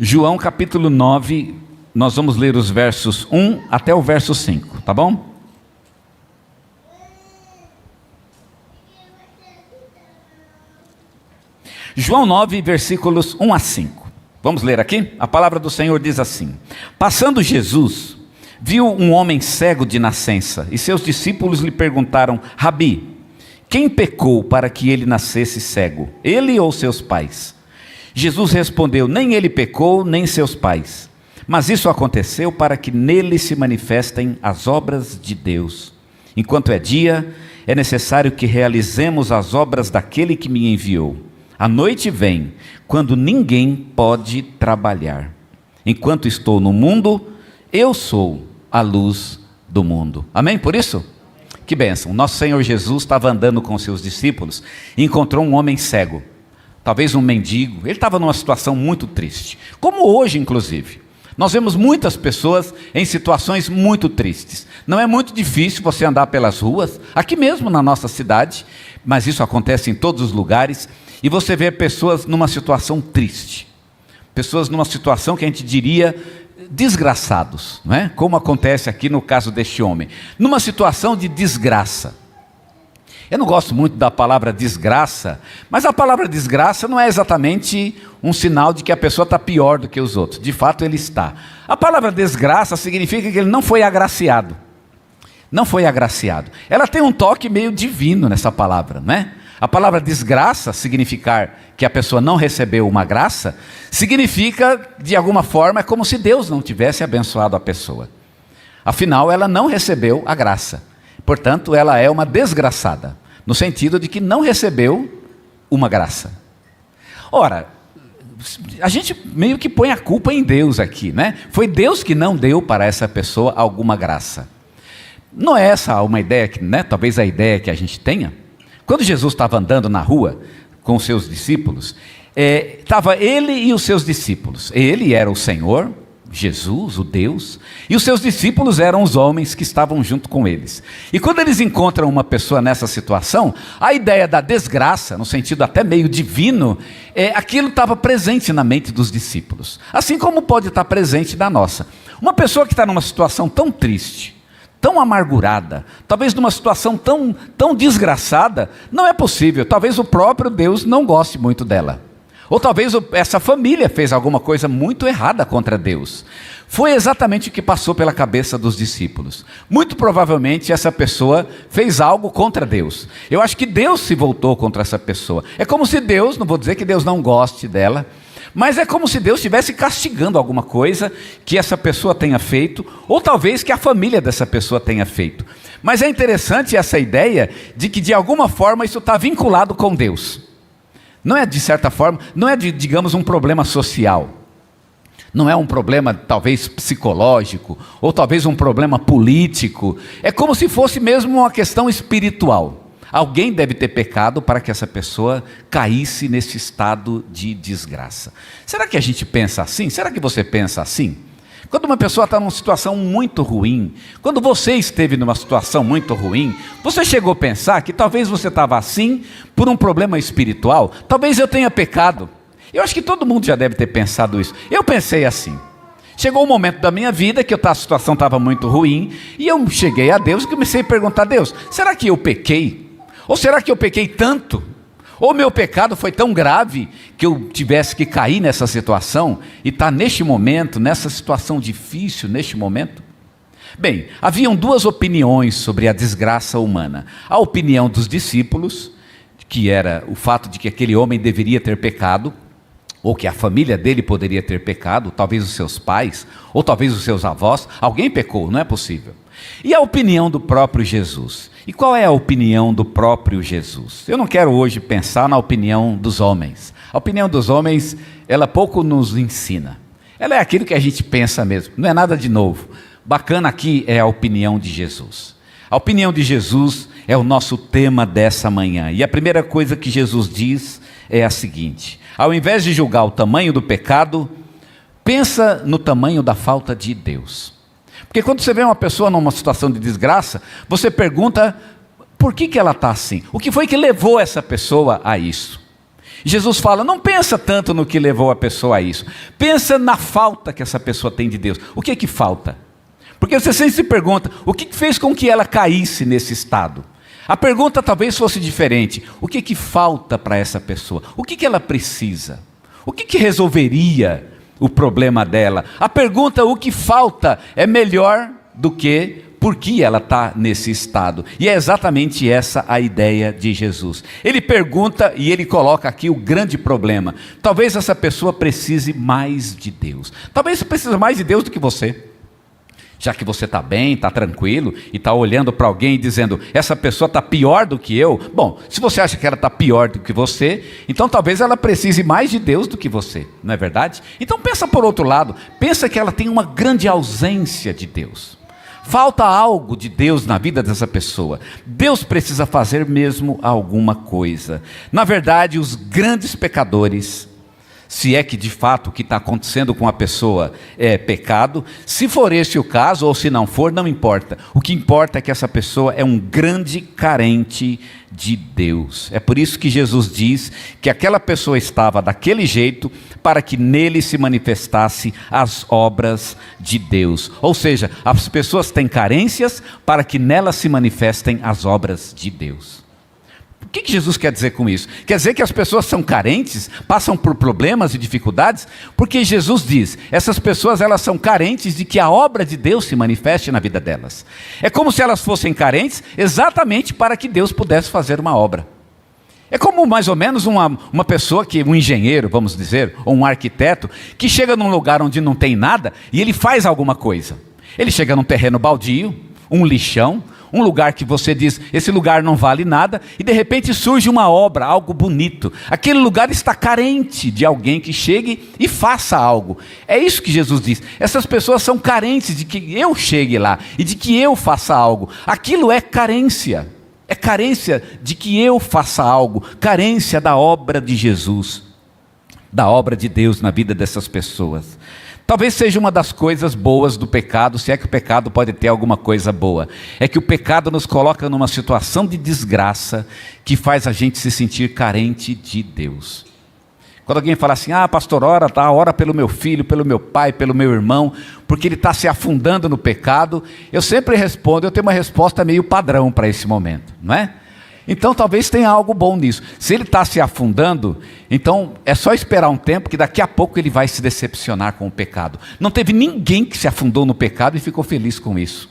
João capítulo 9, nós vamos ler os versos 1 até o verso 5, tá bom? João 9, versículos 1 a 5. Vamos ler aqui? A palavra do Senhor diz assim: Passando Jesus, viu um homem cego de nascença, e seus discípulos lhe perguntaram: Rabi, quem pecou para que ele nascesse cego, ele ou seus pais? Jesus respondeu: Nem ele pecou, nem seus pais, mas isso aconteceu para que nele se manifestem as obras de Deus. Enquanto é dia, é necessário que realizemos as obras daquele que me enviou. A noite vem, quando ninguém pode trabalhar. Enquanto estou no mundo, eu sou a luz do mundo. Amém? Por isso? Que bênção. Nosso Senhor Jesus estava andando com seus discípulos e encontrou um homem cego, talvez um mendigo. Ele estava numa situação muito triste, como hoje inclusive. Nós vemos muitas pessoas em situações muito tristes. Não é muito difícil você andar pelas ruas, aqui mesmo na nossa cidade, mas isso acontece em todos os lugares, e você vê pessoas numa situação triste, pessoas numa situação que a gente diria desgraçados, não é? Como acontece aqui no caso deste homem, numa situação de desgraça. Eu não gosto muito da palavra desgraça, mas a palavra desgraça não é exatamente um sinal de que a pessoa está pior do que os outros. De fato ele está. A palavra desgraça significa que ele não foi agraciado. Não foi agraciado. Ela tem um toque meio divino nessa palavra, não é? A palavra desgraça, significar que a pessoa não recebeu uma graça, significa, de alguma forma, é como se Deus não tivesse abençoado a pessoa. Afinal, ela não recebeu a graça. Portanto, ela é uma desgraçada, no sentido de que não recebeu uma graça. Ora, a gente meio que põe a culpa em Deus aqui, né? Foi Deus que não deu para essa pessoa alguma graça. Não é essa uma ideia, né? Talvez a ideia que a gente tenha? Quando Jesus estava andando na rua com os seus discípulos, estava ele e os seus discípulos. Ele era o Senhor, Jesus, o Deus, e os seus discípulos eram os homens que estavam junto com eles. E quando eles encontram uma pessoa nessa situação, a ideia da desgraça, no sentido até meio divino, aquilo estava presente na mente dos discípulos, assim como pode estar presente na nossa. Uma pessoa que está numa situação tão triste, tão amargurada, talvez numa situação tão desgraçada, não é possível, talvez o próprio Deus não goste muito dela. Ou talvez essa família fez alguma coisa muito errada contra Deus. Foi exatamente o que passou pela cabeça dos discípulos. Muito provavelmente essa pessoa fez algo contra Deus. Eu acho que Deus se voltou contra essa pessoa. É como se Deus, não vou dizer que Deus não goste dela, mas é como se Deus estivesse castigando alguma coisa que essa pessoa tenha feito, ou talvez que a família dessa pessoa tenha feito. Mas é interessante essa ideia de que de alguma forma isso está vinculado com Deus. Não é de certa forma, não é digamos um problema social. Não é um problema talvez psicológico, ou talvez um problema político. É como se fosse mesmo uma questão espiritual. Alguém deve ter pecado para que essa pessoa caísse nesse estado de desgraça. Será que a gente pensa assim? Será que você pensa assim? Quando uma pessoa está numa situação muito ruim, quando você esteve numa situação muito ruim, você chegou a pensar que talvez você estava assim por um problema espiritual? Talvez eu tenha pecado. Eu acho que todo mundo já deve ter pensado isso. Eu pensei assim. Chegou um momento da minha vida que a situação estava muito ruim, e eu cheguei a Deus e comecei a perguntar a Deus: será que eu pequei? Ou será que eu pequei tanto? Ou meu pecado foi tão grave que eu tivesse que cair nessa situação e estar neste momento, nessa situação difícil, neste momento? Bem, haviam duas opiniões sobre a desgraça humana. A opinião dos discípulos, que era o fato de que aquele homem deveria ter pecado, ou que a família dele poderia ter pecado, talvez os seus pais, ou talvez os seus avós. Alguém pecou, não é possível. E a opinião do próprio Jesus. E qual é a opinião do próprio Jesus? Eu não quero hoje pensar na opinião dos homens. A opinião dos homens, ela pouco nos ensina. Ela é aquilo que a gente pensa mesmo, não é nada de novo. Bacana aqui é a opinião de Jesus. A opinião de Jesus é o nosso tema dessa manhã. E a primeira coisa que Jesus diz é a seguinte: ao invés de julgar o tamanho do pecado, pensa no tamanho da falta de Deus. Porque quando você vê uma pessoa numa situação de desgraça, você pergunta por que ela está assim? O que foi que levou essa pessoa a isso? Jesus fala, não pensa tanto no que levou a pessoa a isso. Pensa na falta que essa pessoa tem de Deus. O que é que falta? Porque você sempre se pergunta, o que fez com que ela caísse nesse estado? A pergunta talvez fosse diferente. O que é que falta para essa pessoa? O que ela precisa? O que resolveria o problema dela? A pergunta, o que falta, é melhor do que por que ela está nesse estado. E é exatamente essa a ideia de Jesus. Ele pergunta e ele coloca aqui o grande problema. Talvez essa pessoa precise mais de Deus. Talvez você precise mais de Deus do que você. Já que você está bem, está tranquilo, e está olhando para alguém e dizendo, essa pessoa está pior do que eu. Bom, se você acha que ela está pior do que você, então talvez ela precise mais de Deus do que você, não é verdade? Então pensa por outro lado, pensa que ela tem uma grande ausência de Deus. Falta algo de Deus na vida dessa pessoa. Deus precisa fazer mesmo alguma coisa. Na verdade, os grandes pecadores, se é que de fato o que está acontecendo com a pessoa é pecado, se for esse o caso ou se não for, não importa. O que importa é que essa pessoa é um grande carente de Deus. É por isso que Jesus diz que aquela pessoa estava daquele jeito para que nele se manifestasse as obras de Deus. Ou seja, as pessoas têm carências para que nelas se manifestem as obras de Deus. O que Jesus quer dizer com isso? Quer dizer que as pessoas são carentes, passam por problemas e dificuldades? Porque Jesus diz, essas pessoas elas são carentes de que a obra de Deus se manifeste na vida delas. É como se elas fossem carentes exatamente para que Deus pudesse fazer uma obra. É como mais ou menos uma pessoa, um engenheiro, vamos dizer, ou um arquiteto, que chega num lugar onde não tem nada e ele faz alguma coisa. Ele chega num terreno baldio, um lixão, um lugar que você diz, esse lugar não vale nada, e de repente surge uma obra, algo bonito. Aquele lugar está carente de alguém que chegue e faça algo. É isso que Jesus diz. Essas pessoas são carentes de que eu chegue lá e de que eu faça algo. Aquilo é carência. É carência de que eu faça algo. Carência da obra de Jesus, da obra de Deus na vida dessas pessoas. Talvez seja uma das coisas boas do pecado, se é que o pecado pode ter alguma coisa boa. É que o pecado nos coloca numa situação de desgraça que faz a gente se sentir carente de Deus. Quando alguém fala assim, pastor, ora pelo meu filho, pelo meu pai, pelo meu irmão, porque ele está se afundando no pecado, eu sempre respondo, eu tenho uma resposta meio padrão para esse momento, não é? Então talvez tenha algo bom nisso. Se ele está se afundando, então é só esperar um tempo que daqui a pouco ele vai se decepcionar com o pecado. Não teve ninguém que se afundou no pecado e ficou feliz com isso.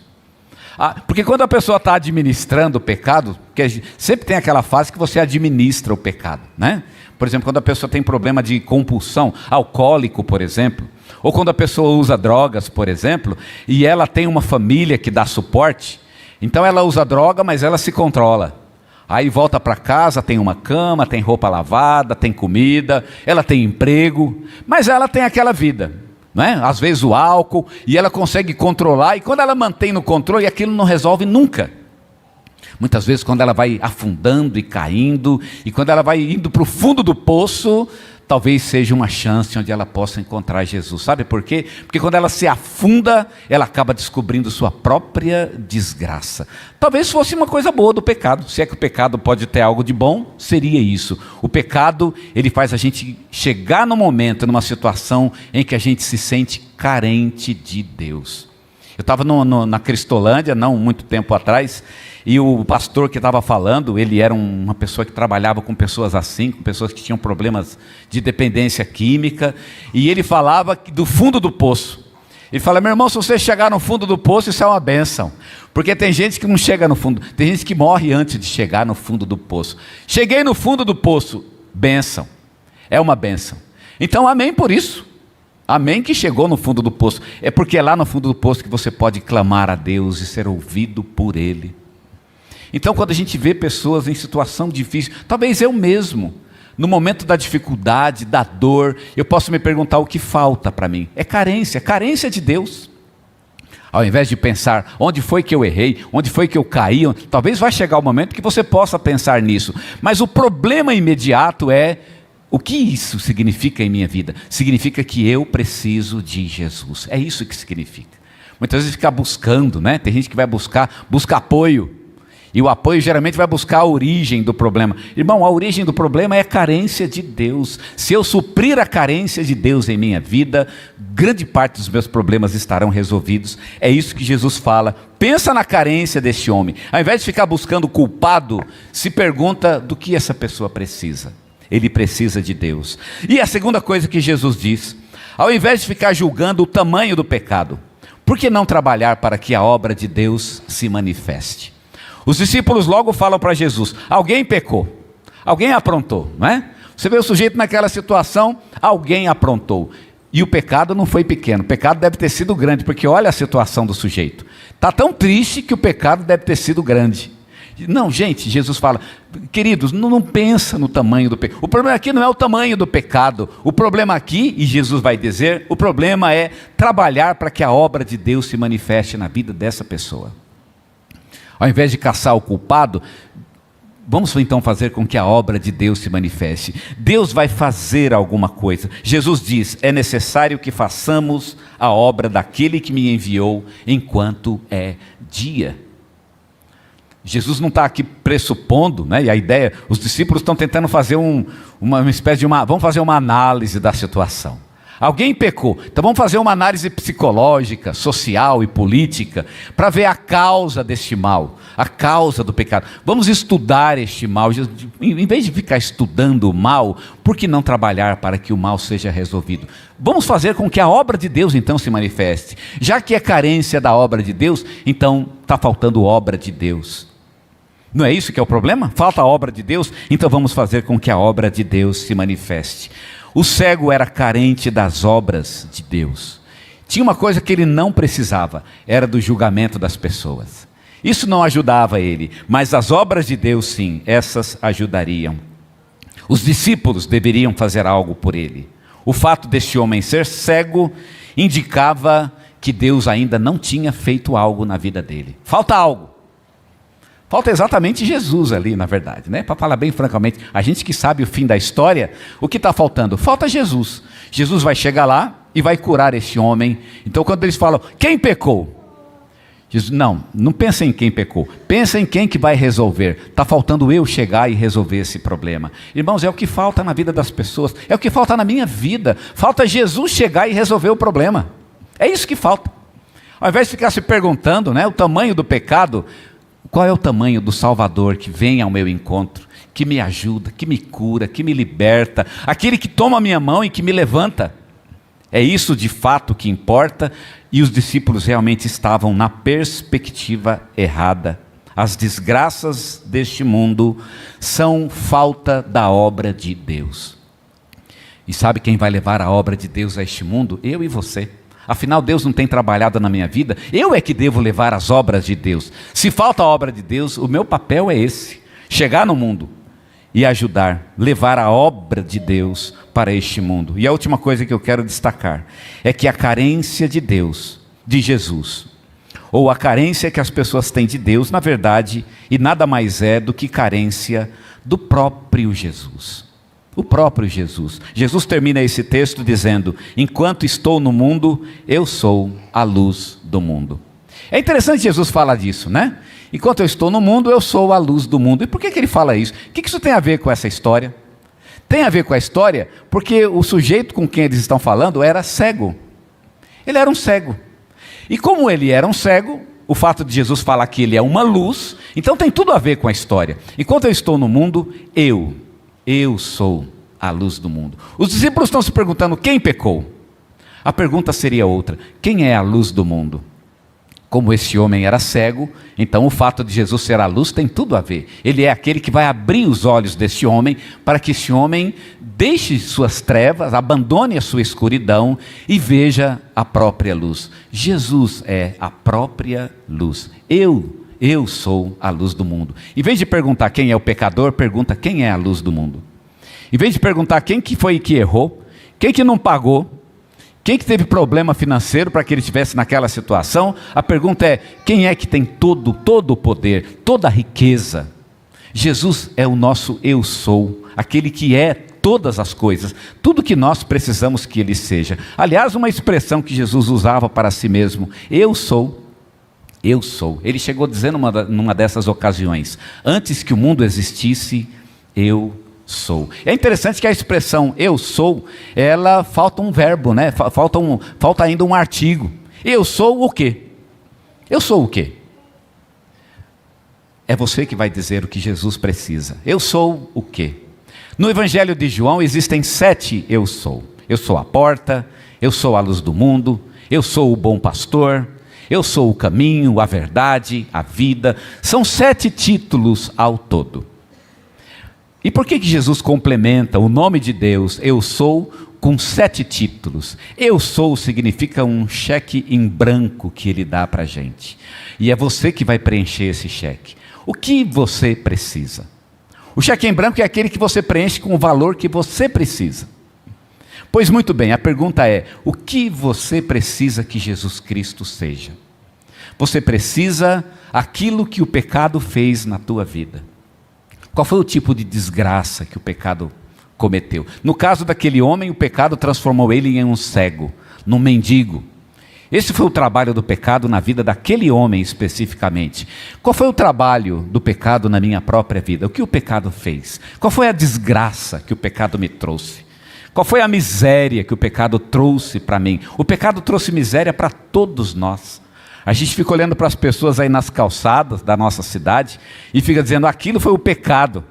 Porque quando a pessoa está administrando o pecado, porque sempre tem aquela fase que você administra o pecado, né? Por exemplo, quando a pessoa tem problema de compulsão, alcoólico, por exemplo, ou quando a pessoa usa drogas, por exemplo, e ela tem uma família que dá suporte, então ela usa droga, mas ela se controla. Aí volta para casa, tem uma cama, tem roupa lavada, tem comida, ela tem emprego, mas ela tem aquela vida, não é? Às vezes o álcool, e ela consegue controlar, e quando ela mantém no controle, aquilo não resolve nunca. Muitas vezes quando ela vai afundando e caindo, e quando ela vai indo para o fundo do poço, talvez seja uma chance onde ela possa encontrar Jesus. Sabe por quê? Porque quando ela se afunda, ela acaba descobrindo sua própria desgraça. Talvez fosse uma coisa boa do pecado. Se é que o pecado pode ter algo de bom, seria isso. O pecado, ele faz a gente chegar no momento, numa situação em que a gente se sente carente de Deus. Eu estava na Cristolândia, não muito tempo atrás, e o pastor que estava falando, ele era uma pessoa que trabalhava com pessoas assim, com pessoas que tinham problemas de dependência química, e ele falava do fundo do poço. Ele fala, meu irmão, se você chegar no fundo do poço, isso é uma bênção, porque tem gente que não chega no fundo, tem gente que morre antes de chegar no fundo do poço. Cheguei no fundo do poço, bênção, é uma bênção. Então amém por isso. Amém que chegou no fundo do poço. É porque é lá no fundo do poço que você pode clamar a Deus e ser ouvido por Ele. Então quando a gente vê pessoas em situação difícil, talvez eu mesmo, no momento da dificuldade, da dor, eu posso me perguntar o que falta para mim. É carência de Deus. Ao invés de pensar, onde foi que eu errei, onde foi que eu caí, talvez vai chegar o momento que você possa pensar nisso. Mas o problema imediato é, o que isso significa em minha vida? Significa que eu preciso de Jesus. É isso que significa. Muitas vezes ficar buscando, né? Tem gente que vai busca apoio. E o apoio geralmente vai buscar a origem do problema. Irmão, a origem do problema é a carência de Deus. Se eu suprir a carência de Deus em minha vida, grande parte dos meus problemas estarão resolvidos. É isso que Jesus fala. Pensa na carência deste homem. Ao invés de ficar buscando o culpado, se pergunta do que essa pessoa precisa. Ele precisa de Deus. E a segunda coisa que Jesus diz, ao invés de ficar julgando o tamanho do pecado, por que não trabalhar para que a obra de Deus se manifeste? Os discípulos logo falam para Jesus, alguém pecou, alguém aprontou, não é? Você vê o sujeito naquela situação, alguém aprontou. E o pecado não foi pequeno, o pecado deve ter sido grande, porque olha a situação do sujeito. Está tão triste que o pecado deve ter sido grande. Não, gente, Jesus fala, queridos, não pensa no tamanho do pecado. O problema aqui não é o tamanho do pecado. O problema aqui, e Jesus vai dizer, o problema é trabalhar para que a obra de Deus se manifeste na vida dessa pessoa. Ao invés de caçar o culpado, vamos então fazer com que a obra de Deus se manifeste. Deus vai fazer alguma coisa. Jesus diz, é necessário que façamos a obra daquele que me enviou enquanto é dia. Jesus não está aqui pressupondo, né? E a ideia, os discípulos estão tentando fazer uma espécie de vamos fazer uma análise da situação. Alguém pecou, então vamos fazer uma análise psicológica, social e política, para ver a causa deste mal, a causa do pecado. Vamos estudar este mal, em vez de ficar estudando o mal, por que não trabalhar para que o mal seja resolvido? Vamos fazer com que a obra de Deus então se manifeste. Já que é carência da obra de Deus, então está faltando obra de Deus. Não é isso que é o problema? Falta a obra de Deus? Então vamos fazer com que a obra de Deus se manifeste. O cego era carente das obras de Deus. Tinha uma coisa que ele não precisava, era do julgamento das pessoas. Isso não ajudava ele, mas as obras de Deus sim, essas ajudariam. Os discípulos deveriam fazer algo por ele. O fato deste homem ser cego indicava que Deus ainda não tinha feito algo na vida dele. Falta algo. Falta exatamente Jesus ali, na verdade, né? Para falar bem francamente, a gente que sabe o fim da história, o que está faltando? Falta Jesus. Jesus vai chegar lá e vai curar esse homem. Então quando eles falam, quem pecou? Jesus, não pensa em quem pecou, pensa em quem que vai resolver. Está faltando eu chegar e resolver esse problema. Irmãos, é o que falta na vida das pessoas, é o que falta na minha vida. Falta Jesus chegar e resolver o problema. É isso que falta. Ao invés de ficar se perguntando, né, o tamanho do pecado, qual é o tamanho do Salvador que vem ao meu encontro, que me ajuda, que me cura, que me liberta, aquele que toma a minha mão e que me levanta? É isso de fato que importa, e os discípulos realmente estavam na perspectiva errada. As desgraças deste mundo são falta da obra de Deus. E sabe quem vai levar a obra de Deus a este mundo? Eu e você. Afinal, Deus não tem trabalhado na minha vida, eu é que devo levar as obras de Deus. Se falta a obra de Deus, o meu papel é esse, chegar no mundo e ajudar, levar a obra de Deus para este mundo. E a última coisa que eu quero destacar, é que a carência de Deus, de Jesus, ou a carência que as pessoas têm de Deus, na verdade, e nada mais é do que carência do próprio Jesus. O próprio Jesus. Jesus termina esse texto dizendo, enquanto estou no mundo, eu sou a luz do mundo. É interessante Jesus falar disso, né? Enquanto eu estou no mundo, eu sou a luz do mundo. E por que ele fala isso? O que isso tem a ver com essa história? Tem a ver com a história porque o sujeito com quem eles estão falando era cego. Ele era um cego. E como ele era um cego, o fato de Jesus falar que ele é uma luz, então tem tudo a ver com a história. Enquanto eu estou no mundo, eu sou a luz do mundo. Os discípulos estão se perguntando, quem pecou? A pergunta seria outra, quem é a luz do mundo? Como esse homem era cego, então o fato de Jesus ser a luz tem tudo a ver. Ele é aquele que vai abrir os olhos desse homem, para que esse homem deixe suas trevas, abandone a sua escuridão e veja a própria luz. Jesus é a própria luz. Eu sou a luz do mundo. Em vez de perguntar quem é o pecador, pergunta quem é a luz do mundo. Em vez de perguntar quem que foi que errou, quem que não pagou, quem que teve problema financeiro para que ele estivesse naquela situação, a pergunta é, quem é que tem todo o poder, toda a riqueza? Jesus é o nosso eu sou, aquele que é todas as coisas, tudo que nós precisamos que ele seja. Aliás, uma expressão que Jesus usava para si mesmo, eu sou Eu sou. Ele chegou dizendo numa dessas ocasiões: antes que o mundo existisse, eu sou. É interessante que a expressão eu sou, ela falta um verbo, né? Falta ainda um artigo. Eu sou o quê? Eu sou o quê? É você que vai dizer o que Jesus precisa. Eu sou o quê? No Evangelho de João existem 7 eu sou. Eu sou a porta, eu sou a luz do mundo, eu sou o bom pastor, eu sou o caminho, a verdade, a vida. São 7 títulos ao todo. E por que Jesus complementa o nome de Deus, eu sou, com 7 títulos? Eu sou significa um cheque em branco que Ele dá para a gente. E é você que vai preencher esse cheque. O que você precisa? O cheque em branco é aquele que você preenche com o valor que você precisa. Pois muito bem, a pergunta é: o que você precisa que Jesus Cristo seja? Você precisa aquilo que o pecado fez na tua vida. Qual foi o tipo de desgraça que o pecado cometeu? No caso daquele homem, o pecado transformou ele em um cego, num mendigo. Esse foi o trabalho do pecado na vida daquele homem especificamente. Qual foi o trabalho do pecado na minha própria vida? O que o pecado fez? Qual foi a desgraça que o pecado me trouxe? Qual foi a miséria que o pecado trouxe para mim? O pecado trouxe miséria para todos nós. A gente fica olhando para as pessoas aí nas calçadas da nossa cidade e fica dizendo: aquilo foi o pecado.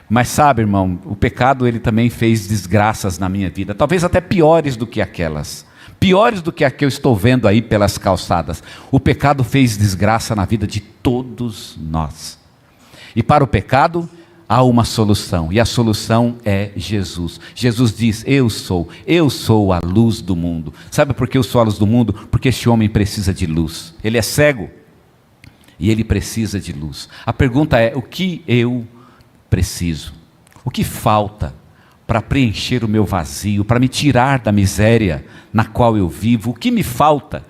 Mas sabe, irmão, o pecado ele também fez desgraças na minha vida, talvez até piores do que aquelas. Piores do que a que eu estou vendo aí pelas calçadas. O pecado fez desgraça na vida de todos nós. E para o pecado há uma solução, e a solução é Jesus. Jesus diz: eu sou a luz do mundo. Sabe por que eu sou a luz do mundo? Porque este homem precisa de luz. Ele é cego e ele precisa de luz. A pergunta é: o que eu preciso? O que falta para preencher o meu vazio, para me tirar da miséria na qual eu vivo? O que me falta?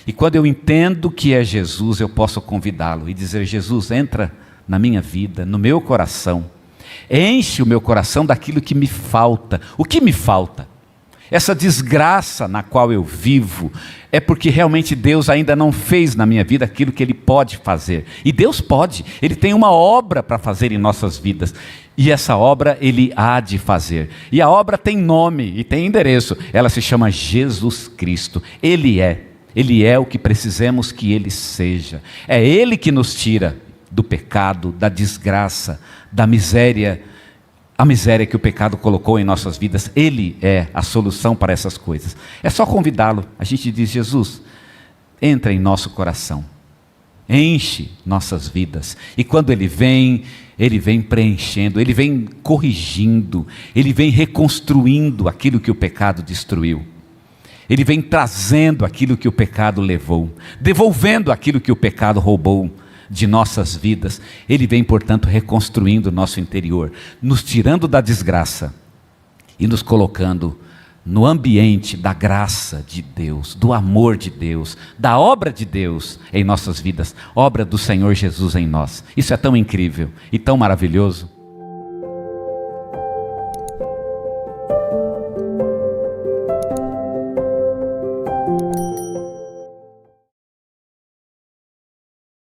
E quando eu entendo que é Jesus, eu posso convidá-lo e dizer: Jesus, entra na minha vida, no meu coração, enche o meu coração daquilo que me falta. O que me falta? Essa desgraça na qual eu vivo é porque realmente Deus ainda não fez na minha vida aquilo que Ele pode fazer. E Deus pode, Ele tem uma obra para fazer em nossas vidas. E essa obra Ele há de fazer. E a obra tem nome e tem endereço. Ela se chama Jesus Cristo. Ele é o que precisamos que Ele seja. É Ele que nos tira do pecado, da desgraça, da miséria, a miséria que o pecado colocou em nossas vidas. Ele é a solução para essas coisas. É só convidá-lo. A gente diz: Jesus, entra em nosso coração, enche nossas vidas. E quando Ele vem preenchendo, Ele vem corrigindo, Ele vem reconstruindo aquilo que o pecado destruiu. Ele vem trazendo aquilo que o pecado levou, devolvendo aquilo que o pecado roubou de nossas vidas. Ele vem, portanto, reconstruindo o nosso interior, nos tirando da desgraça e nos colocando no ambiente da graça de Deus, do amor de Deus, da obra de Deus em nossas vidas, obra do Senhor Jesus em nós. Isso é tão incrível e tão maravilhoso.